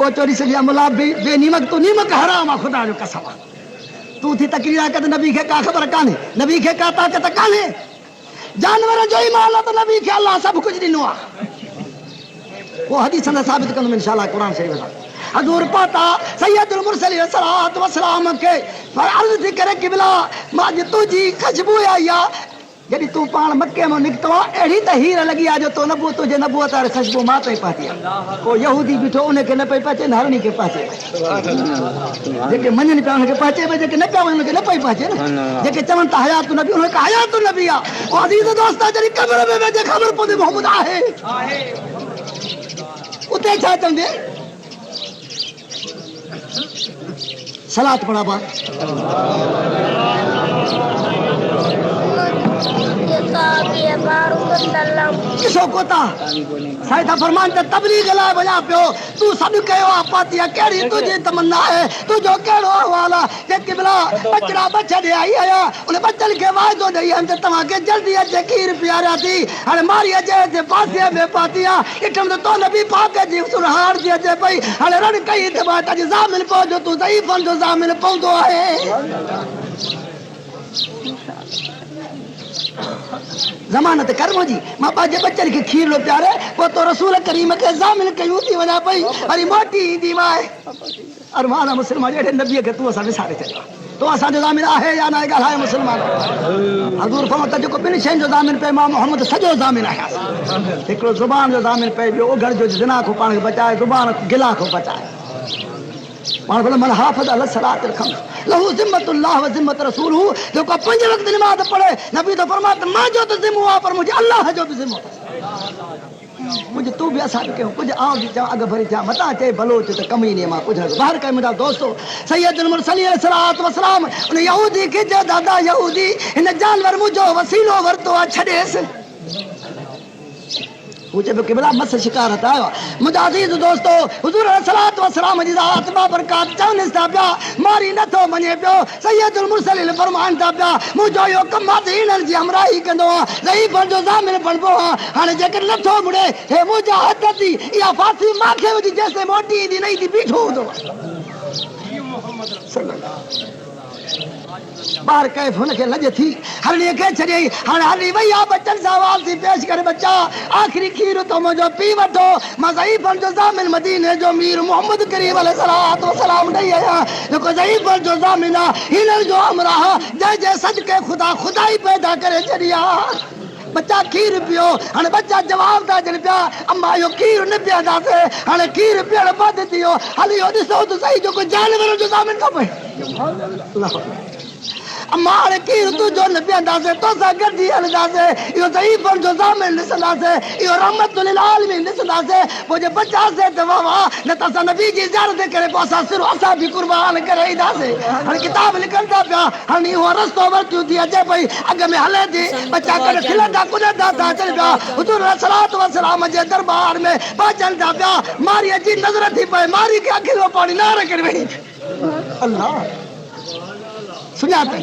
ओ चोरी सॼी मुला बे नीमक तू नीमक हराम आहे खुदा जो कसम तू थी तकरीर कर नबी खे का ख़बर कान्हे नबी खे का ताक़त कान्हे जानवर जो ईमान तो नबी के अल्लाह सब कुछ दिनो वो हदीस ने साबित कंदम इंशाअल्लाह कुरान शरीफ में हजूर पाता सैयदुल मुरसलीन सलात व सलाम के पर अर्ज थी करे किबला मां जे तुझी खुशबू आई आ जॾहिं तूं पाण मके में निकितो आहे अहिड़ी त हीर लॻी आहे जो तो नबूअत तुंहिंजे नबूअत वारे खुशबू मां ताईं पहुती आहे को यहूदी बीठो उनखे न पई पहुचे न हरणी खे पहुचे जेके मञनि पिया उनखे पहुचे पई जेके न पिया वञनि उनखे न पई पहुचे न जेके चवनि था हयात नबी उनखे हयात नबी आहे ओ अज़ीज़ दोस्त जॾहिं क़ब्र में वेंदे ख़बर पवंदी मोहम्मद आहे उते छा चवंदे सलात पढ़ा किसो कोता साइदा फरमान ते तबलीग ला बजा पियो तू सद कयो पातिया केड़ी तुझी तमन्ना है तू जो केड़ो वाला जे किबला बचड़ा बच्चा दे आई आया उन बच्चन के वायदो दई हम ते तमा के जल्दी अजे खीर प्यारा थी अरे मारी अजे ते पातिया में पातिया इटम तो नबी पाक जी सुरहार जी अजे भाई अरे रण कई ते बात अज जामिन पहुंचो तू सही फंदो जामिन पहुंचो है जमानत कर्मो जी मां बाजे बच्चन के खीर लो प्यारे वो तो रसूल करीम के जामिन कयूं थी वना पई अरे मोटी दी माए अरमान मुसलमान जेड़े नबी के तू असा विसारे चलो तो असा जो जामिन आहे या ना गलाए मुसलमान हजूर फरमाता जो बिन शैन जो जामिन पे मां मोहम्मद सजो जामिन है एकरो जुबान जो जामिन पे जो ओघड़ जो जिना को पाण बचाए जुबान गिला को बचाए पाण बोले मन हाफिज अल सलात रखम लहू जिम्मतुल्लाह व जिम्मत रसूलहू जो को 5 वक्त नमाज पढ़े नबी तो फरमाता मां जो तो जिम्मा पर मुझे अल्लाह जो भी जिम्मा मुझे तू भी असा के कुछ आओ जी अग भरी जा मता चे बलोच तो कमी नहीं मां कुछ बाहर के मुझा दोस्तों सैयदुल मुरसलीन अलैहिस्सलातु वस्सलाम उन यहूदी के जो दादा यहूदी इन जानवर मुझो वसीलो वरतो छडेस मुझे किबला मस शिकारत आयो मुझे अजीज दोस्तों हुजूर अलैहिस्सलातु वस्सलाम जी ज़ात बाबरकात चावने सा पिया मारी नथो मने पियो सैयदुल मुरसलीन फरमान ता पिया मुझो यो कमा दीन जी हमराही कंदो सही बंदो जामिन बनबो हाने जेकर नथो मुड़े हे मुझा हद दी या फांसी माखे वदी जैसे मोटी दी नहीं दी बीठो दो मोहम्मद सल्लल्लाहु बाहर कैफ हुन के लज थी हरणी के छड़ी हाने हरणी भैया बच्चन सवाल थी पेश करे बच्चा आखिरी खीर तो मुझो पी वठो मां ज़ईफ़न जो जामिन मदीने जो मीर मोहम्मद करीम अलैहिस्सलातु वस्सलाम नहीं आया जो ज़ईफ़न जो जामिन हिनर जो हमरा जय जय सदके खुदा खुदाई पैदा करे छड़िया बच्चा खीर पियो हाने बच्चा जवाब दा जन पिया अम्मा यो खीर न पिया दासे हाने खीर पियण बंद थियो हलियो ॾिसो तो सही जो कोई जानवर जो जामिन खपे अल्लाह अम्मा हाणे खीर तू जो न पियंदासे तो सा गॾी हलंदासे इहो ज़ईफ़न जो जामिन ॾिसंदासे इहो रहमतुल लिल आलमीन ॾिसंदासे पोइ जे बचासे त वाह वाह न त असां नबी जी ज़ियारत करे पोइ असां सिर्फ़ु असां बि कुर्बान करे ईंदासे हाणे किताब लिखनि था पिया हाणे इहो रस्तो वरितियूं थी अचे पई अॻ में हले थी बच्चा कॾहिं खिलंदा कुॾंदा था अचनि पिया हुजूर अलैहिस्सलातु वस्सलाम जे दरबार में पहुचनि था पिया मारीअ जी नज़र थी पए मारी खे अखियुनि में पाणी नार करे वेही अल्लाह सुञाते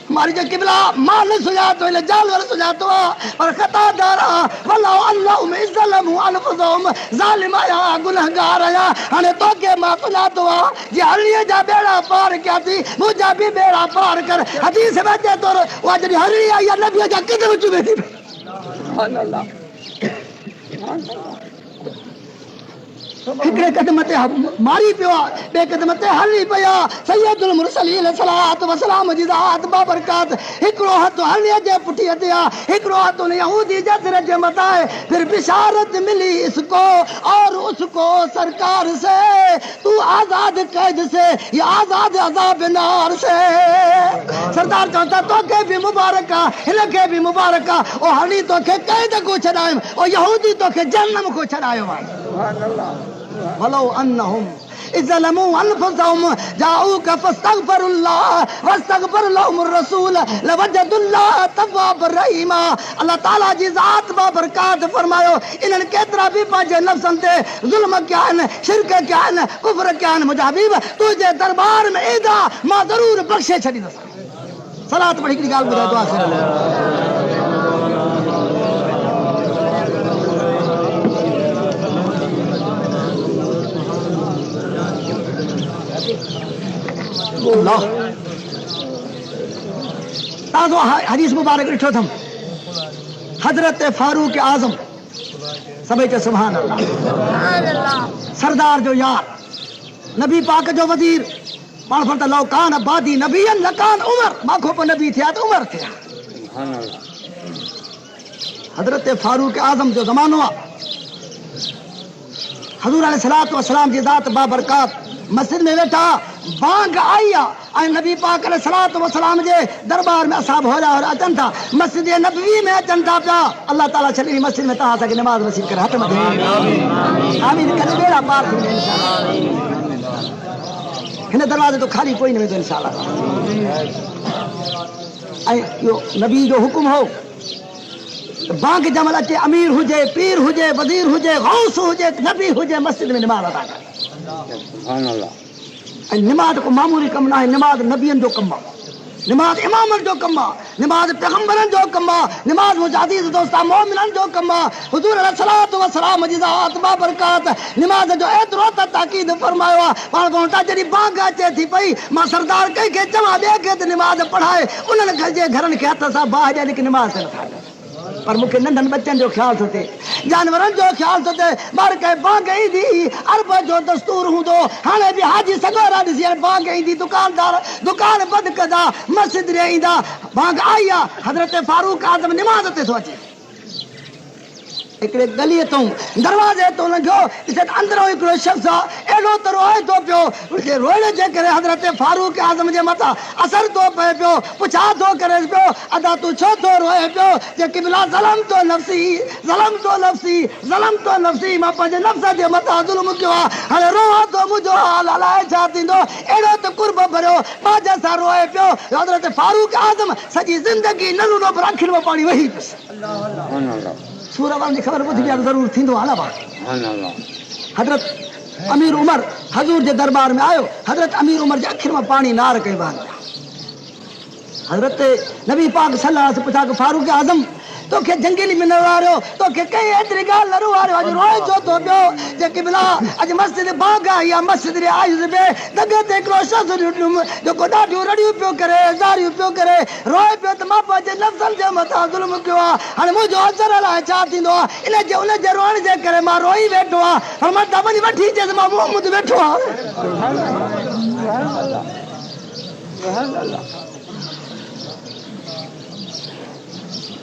हमारी जो किबला मां न सुञातो इले जानवर सुञातो पर खतादार वल्ला अल्लाह में ज़लम अनफुसुम ज़ालिम या गुनहगार या हाने तो के मां सुञातो जे हरिया जा बेड़ा पार क्या थी मुझा भी बेड़ा पार कर हदीस में जे तो वो जडी हरिया या नबी जा किधर उच बैठी सुभान अल्लाह हिकड़े कदम ते मारी पियो बे कदम ते हली पिया सैयदुल मुरसलीन अलैहिस्सलातु वस्सलाम जी ज़ात बाबरकात हिकड़ो हथ हली जे पुठी ते हिकड़ो हथ उन यहूदी जसर जे मथा फिर बिशारत मिली इसको और उसको सरकार से तू आजाद कैद से या आजाद अज़ाब नार से सरदार कहता तो के भी मुबारक हिन के भी मुबारक ओ हली तो के कैद को छडायो ओ यहूदी तो के जन्नम को छडायो सुभान अल्लाह वलो अन्नहुम इज़लमु अनफुसहुम जाऊक फस्तगफिरुल्लाह वस्तगफर लहुमुर रसूल लवजदुल्लाह तव्वाबर रहीमा अल्लाह ताला जी ज़ात बाबरकात फरमायो इन्हनि केतिरा बि पंहिंजे नफ़्सनि ते ज़ुल्म कया आहिनि शिरक कया आहिनि कुफ्र कया आहिनि मुंहिंजा हबीब तुंहिंजे दरबार में ईंदा मां ज़रूर बख़्शे छॾींदुसि सलात पढ़ी हिकिड़ी ॻाल्हि ॿुधाए दुआ करे ताज़ो हदीस मुबारक ॾिठो अथमि हज़रत फारूक आज़म सभई चयो सुभान अल्लाह सरदार जो यार नबी पाक जो वज़ीर पाण फरमाता लौ कान बादी नबियन लकान उमर माखो पर नबी थिया तो उमर थिया हज़रत फारूक आज़म जो ज़मानो आहे हज़ूर अलैहिस्सलातु वस्सलाम जी ज़ात बाबरकात मस्जिद में वेठा बांग आई आहे नबी पाक अलैहिस्सलातु वस्सलाम जे दरबार में असाब हो और अचन था मस्जिद नबवी में अचन था पिया अल्लाह ताला छड़ी मस्जिद में तव्हां असांखे नमाज़ नसीब करे हथ मथे आमीन कॾहिं बेड़ा पार थींदा इंशाअल्लाह हिन दरवाज़े तो खाली कोई न वेंदो इंशाअल्लाह यो नबी जो हुक्म हो बांग जमल अचे अमीर हुजे पीर हुजे वजीर हुजे गौस हुजे नबी हुजे मस्जिद में नमाज अदा करे सुभान अल्लाह। नमाज को मामूली कम ना है, नमाज नबियन जो कम आहे, नमाज इमामन जो कम आहे, नमाज पैगंबरन जो कम आहे, नमाज मुजाहिद दोस्ता मोमिनन जो कम आहे। हुजूर अलैहिस्सलातु वस्सलाम जी ज़ात बाबरकात नमाज जो एतिरो त ताकीद फरमायो आहे। पाण कोटा जॾहिं बांग अचे थी पई मां सरदार कंहिंखे चवां ॿिए खे त नमाज पढ़ाए उन्हनि जे घरनि खे हथ सां बाहि ॾियनि की नमाज नथा ॾियनि। पर मूंखे नंढनि बच्चनि जो ख्याल थो थिए, जानवरनि जो ख्याल थो थिए। ॿार कंहिं बांग ईंदी अरब जो दस्तूर हूंदो, हाणे बि हाजी सगोरा ॾिसी बांग ईंदी दुकानदार दुकान बंदि कंदा मस्जिद ॾे ईंदा। बांग आई आहे, हज़रत फारूक आज़म नमाज़ ते थो अचे, हिकिड़े गलीअ तूं दरवाज़े तूं लंघियो ॾिसे अंदरों हिकिड़ो शख़्स आहे अहिड़ो त रोए थो पियो। उनखे रोइण जे करे हज़रत फारूक आज़म जे मथां असरु थो पए पियो, पुछा थो करे पियो अदा तूं छो थो रोए पियो? जे क़िबला ज़लम तो नफ़्सी ज़लम तो नफ़्सी ज़लम तो नफ़्सी, मां पंहिंजे नफ़्स जे मथां ज़ुल्म कयो आहे, हाणे रोवां थो, मुंहिंजो हाल अलाए छा थींदो। अहिड़ो त कुर्ब भरियो बाज सां रोए पियो। हज़रत फारूक आज़म सॼी ज़िंदगी न रुनो पर अखियुनि में पाणी वही पियुसि। सूर वारनि जी ख़बर ॿुधी विया ज़रूरु थींदो आहे न भाउ। हज़रत अमीर उमर हज़ूर जे दरबार में आयो, हज़रत अमीर उमर जे अखियुनि में पाणी नार कई बार। हज़रत नबी पाक सल्लल्लाहु अलैहि वसल्लम पुछा फारूक आज़म तोखे जंगली में न वारियो, तोखे कई एतिरी ॻाल्हि न रुवारियो, अॼु रोए छो थो पियो? जे क़िबला अॼु मस्जिद बाग आई आहे, मस्जिद ॾे आयुसि में दॻे ते हिकिड़ो शख़्स ॾिठुमि जेको ॾाढियूं रड़ियूं पियो करे ज़ारियूं पियो करे रोए पियो त मां पंहिंजे नफ़्सनि जे मथां ज़ुल्म कयो आहे, हाणे मुंहिंजो असर अलाए छा थींदो आहे। उन जे रोइण जे करे मां रोई वेठो आहे। फरमाता वञी वठी अचेसि, मां मुंहुं मुंद वेठो आहे।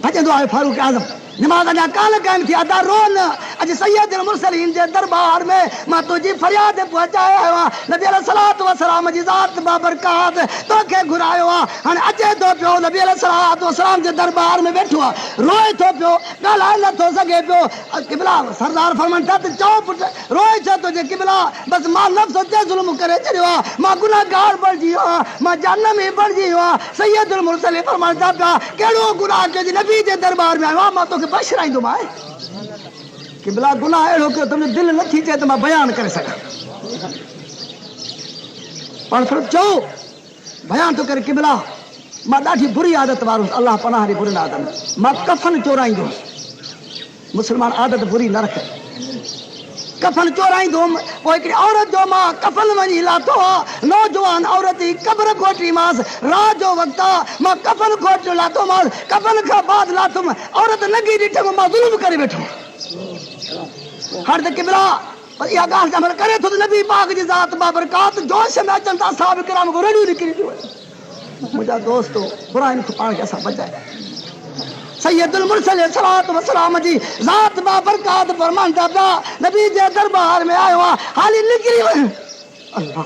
भॼंदो आहे फारूक आज़म नमाज़ अञा कान क़ाइम थी, अदा रो न, अॼु सैयदुल मुरसलीन जे दरबार में मां तुंहिंजी फरियाद पहुचाए आयो आहियां। नबी अलैहिस्सलातु वस्सलाम जी ज़ात बाबरकात तोखे घुरायो आहे, हाणे अचे थो पियो नबी अलैहिस्सलातु वस्सलाम जे दरबार में वेठो आहे, रोए थो पियो, ॻाल्हाए नथो सघे पियो। क़िबला सरदार फरमाइनि था त चओ पुटु रोए छो थो? जे क़िबला बसि मां नफ़्स ते ज़ुल्म करे छॾियो आहे, मां गुनाहगार बणिजी वियो आहियां, मां जहन्नमी बणिजी वियो आहियां। सैयदुल मुरसलीन फरमाइनि था पिया कहिड़ो गुनाह कयो? नबी जे दरबार में आयो आहे, मां तोखे बख़्शिराईंदोमांइ। क़िबला गुनाह अहिड़ो कयो तुंहिंजो दिलि नथी चए त मां बयानु करे सघां। पाण सिर्फ़ु चओ बयानु थो करे क़िबला मां ॾाढी बुरी आदत वारो हुउसि, अलाह पनाह ॾे बुरी आदत, मां कफन चोराईंदो हुउसि। मुस्लमान आदत बुरी न रखे, कफन चोराईंदो हुउमि। पोइ हिकिड़ी औरत जो मां कफन वञी लाथो आहे, नौजवान औरत जी क़ब्र खोटीमांसि, राति जो वक़्तु आहे, मां कफन खोट लाथोमांसि, कफन खां बाद लाथुमि, औरत लॻी ॾिठमि, मां ज़ुल्म करे वेठो। हाणे त क़िबला पर इहा ॻाल्हि जमल करे थो त नबी पाक जी ज़ात बाबरकात जोश में अचनि था, साहब किराम को रड़ियूं निकिरी थियूं। मुंहिंजा दोस्तो बुराइनि खां पाण खे असां बचाए। सैयदुल मुरसलीन सलातो वसलाम जी ज़ात बाबरकात फरमाइनि था पिया नबी जे दरबार में आयो आहे, हाली निकिरी वञ। अल्लाह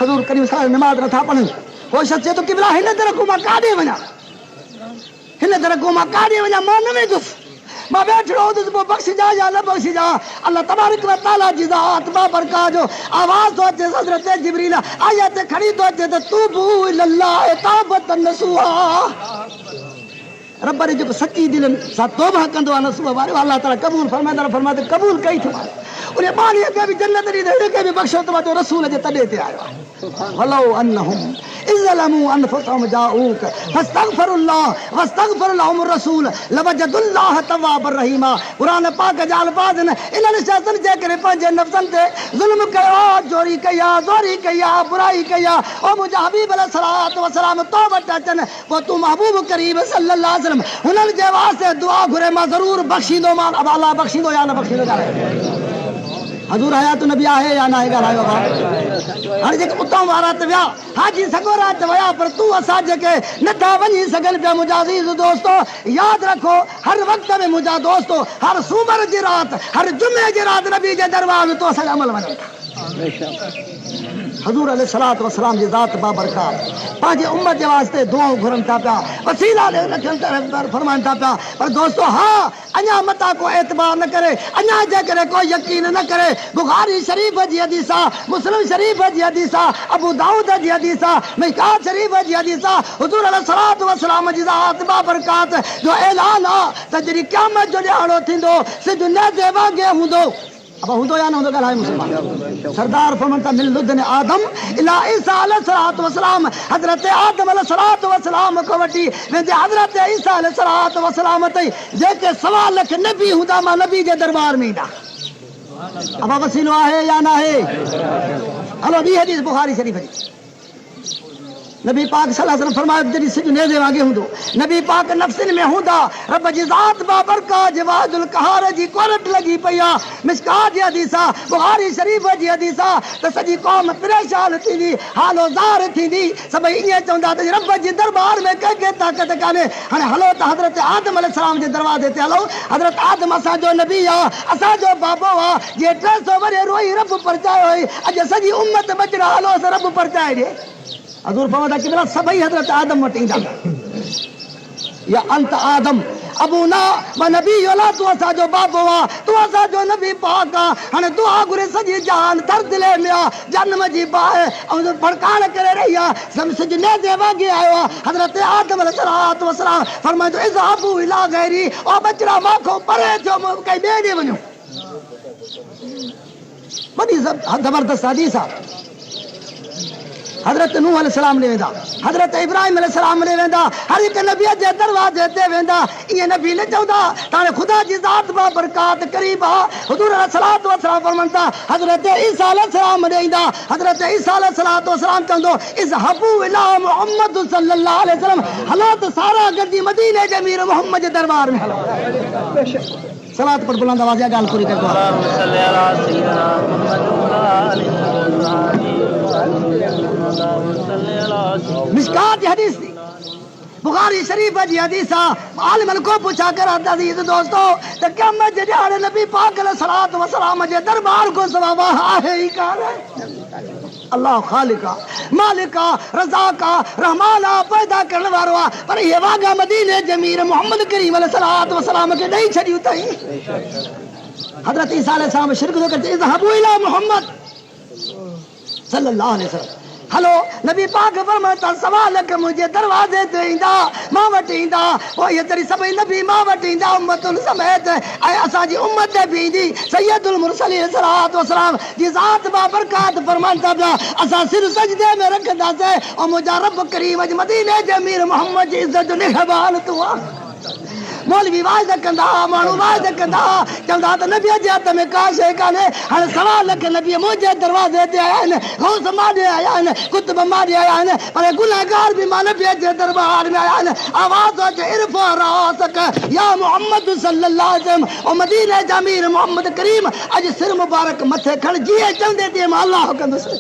हज़ूर करीम सल्लल्लाहु अलैहि नमाज़ नथा पढ़नि, कोई शख़्स चए थो क़िबला हिन तरह को मां काॾे वञा, हिन तरह को मां काॾे वञा, मां न वेंदुसि, मां वेठो हुउसि, पोइ बख़्शिजा या न बख़्शिजा अल्लाह तबारक व तआला जी ज़ात बाबरकात जो आवाज़ थो अचे। हज़रत जिब्रील आयत खणी थो अचे त तूबू इलल्लाह तौबतन नसूहा, रब रे जेको सची दिलि सां तौबा कंदो आहे नसूह वारो अल्लाह ताला क़बूल फरमाईंदो, फरमाईंदो क़बूल कई थो, उन बानीअ खे बि जन्नत ॾींदो, हिनखे बि बख़्शो थो, जो रसूल जे तॾे ते आयो आहे। वलो अन्नहुम इज़लमू अनफुसहुम जाऊक फस्तगफिरुल्लाह वस्तगफिर लहुम रसूल लवजदुल्लाह तव्वाबर रहीमा। कुरान पाक जा अल्फाज़ आहिनि, इन्हनि शख़्सनि जे करे पंहिंजे नफ़्सनि ते ज़ुल्म कयो, चोरी कई आहे, ज़ोरी कई आहे, बुराई कई आहे, ओ मुंहिंजा हबीब अलैहिस्सलातु वस्सलाम तो वटि अचनि, पोइ तूं महबूब करीम सल्लल्लाहु अलैहि वसल्लम हुननि जे वास्ते दुआ घुरे, मां ज़रूरु बख़्शींदो, मां अब अल्लाह बख़्शींदो या न बख़्शींदो। हज़ूर हयात नबी आहे या न आहे ॻाल्हायो बाबा। हाणे जेके उतां वारा त विया हाजी सगोरा त विया, पर तूं असां जेके नथा वञी सघनि पिया, मुंहिंजा अज़ीज़ दोस्तो यादि रखो हर वक़्त में मुंहिंजा दोस्तो हर सूमर जी राति हर जुमे जी राति नबी जे दरबार में तो असांजा अमल वञनि था। हजूर अलैहिस्सलातु वस्सलाम जी ज़ात बाबरकात पांजे उम्मत के वास्ते दुआऊं घुरन था पिया, वसीला फरमान था पिया। पर दोस्तों हाँ, अञा मता को एतबार न करे, अञा जे करे कोई यकीन न करे। बुखारी शरीफ जी हदीसा, मुस्लिम शरीफ जी हदीसा, अबू दाऊद जी हदीसा, मिशकात शरीफ जी हदीसा, हुजूर अलैहिस्सलातु वस्सलाम जी ज़ात बाबरकात जो ऐलान आ त जड़ी क़यामत जो ॾियारो थींदो सिज न जे वागे हूंदो। अब हुंदो या न हुंदो ॻाल्हाए मुसलमान। सरदार फरमाता मिन लुदन आदम इला ईसा अलैहिस्सलातु वस्सलाम, हज़रत आदम अलैहिस्सलातु वस्सलाम को वठी वेंदे हज़रत ईसा अलैहिस्सलातु वस्सलाम ताईं जेके सवा लख नबी हूंदा मां नबी जे दरबार में ईंदा। अब वसीलो आहे या न आहे? हलो ॿी हदीस बुखारी शरीफ जी। नबी पाक सल्लल्लाहु अलैहि वसल्लम फरमाया जॾहिं सिज नेज़े वागे हूंदो, नबी पाक नफ़्सिन में हूंदा, रब जी ज़ात बाबरकात जवादुल कहार जी कोरट लगी पई आहे। मिशकात जी हदीस आहे, बुखारी शरीफ जी हदीस आहे त सॼी क़ौम परेशान थींदी, हालो ज़ार थींदी। सभई ईअं चवंदा त रब जे दरबार में कंहिंखे ताक़त कान्हे। हाणे हलो त हज़रत आदम अलैहिस्सलाम जे दरवाज़े ते हलो। हज़रत आदम असांजो नबी आहे, असांजो बाबो आहे। जीअं 300 वरे रोई रब परचायो हुई, अॼु सॼी उम्मत बचड़ा हलो असां रब परचाए ॾे। हजूर फरमाता कि मेरा सभई हजरत आदम वटि ईंदा। या अंत आदम अबूना व नबी योला, तू असांजो बाबो आहे, तू असांजो नबी पाक आहे। हाणे दुआ घुरे सॼी जान थर दिले में आहे, जन्म जी बाहि ऐं फड़कान करे रही आहे। सिज नेज़े वागे आयो आहे। हज़रत आदम अलैहिस्सलातु वस्सलाम फरमाइंदो इज़हाबू इला गैरी, ओ बचड़ा माखो परे थियो, कई ॿिए ॾे वञो। वॾी ज़बरदस्त हदीस आहे। हज़रत नूह अलैहिस्सलाम ने वेंदा, हज़रत इब्राहिम अलैहिस्सलाम ने वेंदा, हर हिक नबी जे दरवाजे ते वेंदा। ईअं नबी न चवंदा त हाणे ख़ुदा जी ज़ात बाबरकात करीब आहे। हुजूर अलैहिस्सलातु वस्सलाम फरमाईंदा हज़रत ईसा अलैहिस्सलाम ॾे ईंदा। हज़रत ईसा अलैहिस्सलातु वस्सलाम चवंदो इज़हबू इला मुहम्मद सल्लल्लाहु अलैहि वसल्लम, हलो त सारा गॾिजी मदीने जे अमीर मोहम्मद जे दरबार में हलो। सलात पर बुलंद आवाज़ ॻाल्हि पूरी कर। मिशकात जी हदीस थी, बुखारी शरीफ जी हदीस आहे। आलिमन को पूछा कर अज़ीज़ दोस्तों त क़यामत जे ॾियारे नबी पाक अलैहिस्सलातु वस्सलाम जे दरबार को सवाब आहे ई कान। अल्लाह खालिक आहे, मालिक आहे, रज़ाक आहे, रहमान आहे, पैदा करण वारो आहे। पर इहे वागा मदीने जे अमीर मोहम्मद करीम अलैहिस्सलातु वस्सलाम खे ॾेई छॾियूं अथई। हज़रत ईसा अलैहिस्सलाम शिरक थो करे इज़हबू इला मुहम्मद सल्लल्लाहु अलैहि वसल्लम, हलो नबी पाक फरमाता सवा लख मुंहिंजे दरवाज़े ते ईंदा, मां वटि ईंदा। पोइ इहे तरी सभई नबी मां वटि ईंदा उम्मतुनि समेत, ऐं असांजी उम्मत बि ईंदी। सैयदुल मुरसलीन सलात वसलाम जी ज़ात बाबरकात फरमाइनि था पिया असां सिर सजदे में रखंदासीं ऐं मुंहिंजा रब करीम जे मदीने जे अमीर मोहम्मद जी इज़त जो निगहबान तूं आहे। मौलवी वाइद कंदा, माण्हू वाइद कंदा, चवंदा त नबीअ जे हथ में का शइ कान्हे। हाणे सवा लख नबी मुंहिंजे दरवाज़े ते आया आहिनि, गौस माॾे आया आहिनि, कुतुब माॾे आया आहिनि, पर गुनहगार बि मां नबीअ जे दरबार में आया आहिनि। आवाज़ अचे इरफा रासक या मोहम्मद सल्लल्लाहु अलैहि वसल्लम, ओ मदीने जा अमीर मोहम्मद करीम अॼु सिर मुबारक मथे खण, जीअं चवंदे तीअं मां अल्लाह कंदुसि।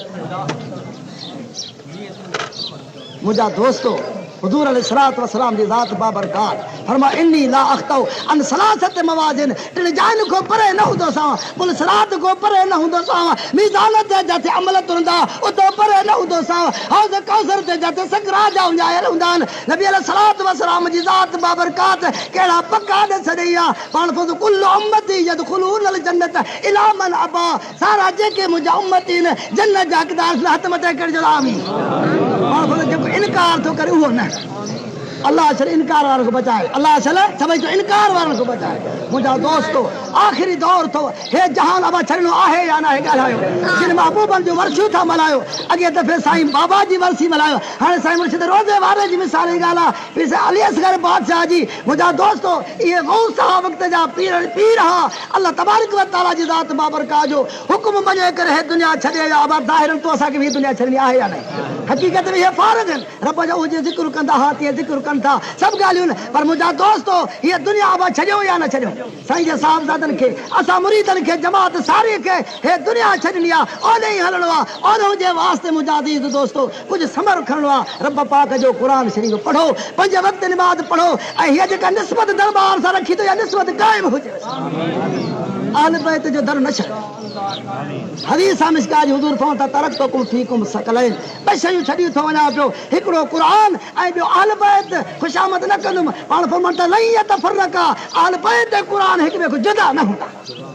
मुंहिंजा दोस्तो हुजूर अलैहिस्सलातु वस्सलाम जी ज़ात बाबरकात फरमा इन्नी ला अख्तौ अन सलासत मवाजिन, टिन जाइन को परे न हूंदो सां, मुल सलात को परे न हूंदो सां, मीज़ान ते जाते अमल तुरंदा उतो परे न हूंदो सां, हौज़ कौसर ते जाते सकरा जा उञायल हूंदा आहिनि। नबी अलैहिस्सलातु वस्सलाम जी ज़ात बाबरकात कहिड़ा पका ॾस ॾेई आहे। पाण फुज़ कुल्लु उम्मती यदखुलून अल जन्नत इला मन अबा, सारा जेके मुंहिंजा उम्मती आहिनि जन्नत जा हक़दार हथ मथे करिजो आमीन। पाण फुज़ जेको इनकार थो करे उहो न, अल्लाह असल इनकार वारनि को बचाए, अल्लाह असल सभई जो इनकार वारनि को बचाए। मुंहिंजा दोस्तो आख़िरी दौर थो, हे जहान अब छॾिणो आहे या न आहे ॻाल्हायो। जिन महबूबनि जो वर्सियूं था मल्हायो, अॻे दफ़े साईं बाबा जी वर्सी मल्हायो, हाणे साईं मुर्शिद रोज़े वारे जी मिसाल जी ॻाल्हि आहे, पीर साईं अली असगर बादशाह जी। मुंहिंजा दोस्तो इहे गौस वक़्त जा पीर हा। अल्लाह तबारक व तआला जी ज़ात बाबरकात जो हुकुम मञे करे हे दुनिया छॾे या अब ज़ाहिरन तो असांखे बि दुनिया छॾणी आहे या न। हक़ीक़त में इहे फारग आहिनि, रब जो उहे ज़िक्र कंदा हा तीअं ज़िक्र कनि था, सभु ॻाल्हियूं। पर मुंहिंजा दोस्तो हीअ दुनिया अब छॾियो या न छॾियो, साईं जे साहिबज़ादनि खे असां मुरीदनि खे जमात सारी खे हे दुनिया छॾणी आहे, ओॾे ई हलणो आहे। ओॾे जे वास्ते मुंहिंजा अज़ीज़ दोस्तो कुझु समर खणणो आहे। रब पाक जो क़ुर शरीफ़ पढ़ो, 5 वक़्त निमाज़ पढ़ो, ऐं हीअ जेका निस्बत दरबार सां रखी अथई इहा निस्बत क़ाइमु हुजे। आल बैत जो दर न छॾ हदीस मिसकाज हुजूर फो त तरक तो कुम फीकुम सकलैन ॿ शयूं छॾी थो वञा पियो हिकिड़ो क़ुरान ऐं ॿियो आल बैत खुशामद न कंदुमि पाण फरमान त लई यतफरका आल बैत ऐं क़ुरान हिक ॿिए खां जुदा न हूंदा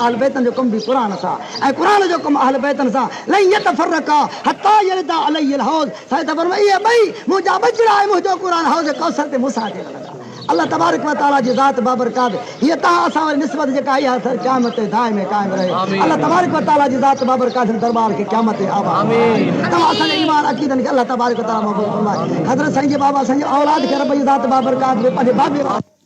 आल बैतन जो कम भी कुरान सा ऐं कुरान जो कम अहल बैतन सा लई यतफरका हत्ता यरदा अलैहिल हौज साईं फरमा इहे ॿई मुंहिंजा बचड़ा ऐं मुंहिंजो कुरान हौज कौसर ते मूंसां ते लॻंदा अल्लाह तबारक व तआला जी ज़ात बाबरकात ये तहां असां वरी निस्बत जेका आई आहे क़यामत ते दाइम कायम रहे अल्लाह तबारक व तआला जी ज़ात बाबरकात दरबार के क़यामत ते आबाद आमीन तमाम असां ईमान अकीदन के अल्लाह तबारक व तआला महफूज़ फरमाए हज़रत साईं जे बाबा साईं औलाद के रब जी ज़ात बाबरकात में पंहिंजे बाबे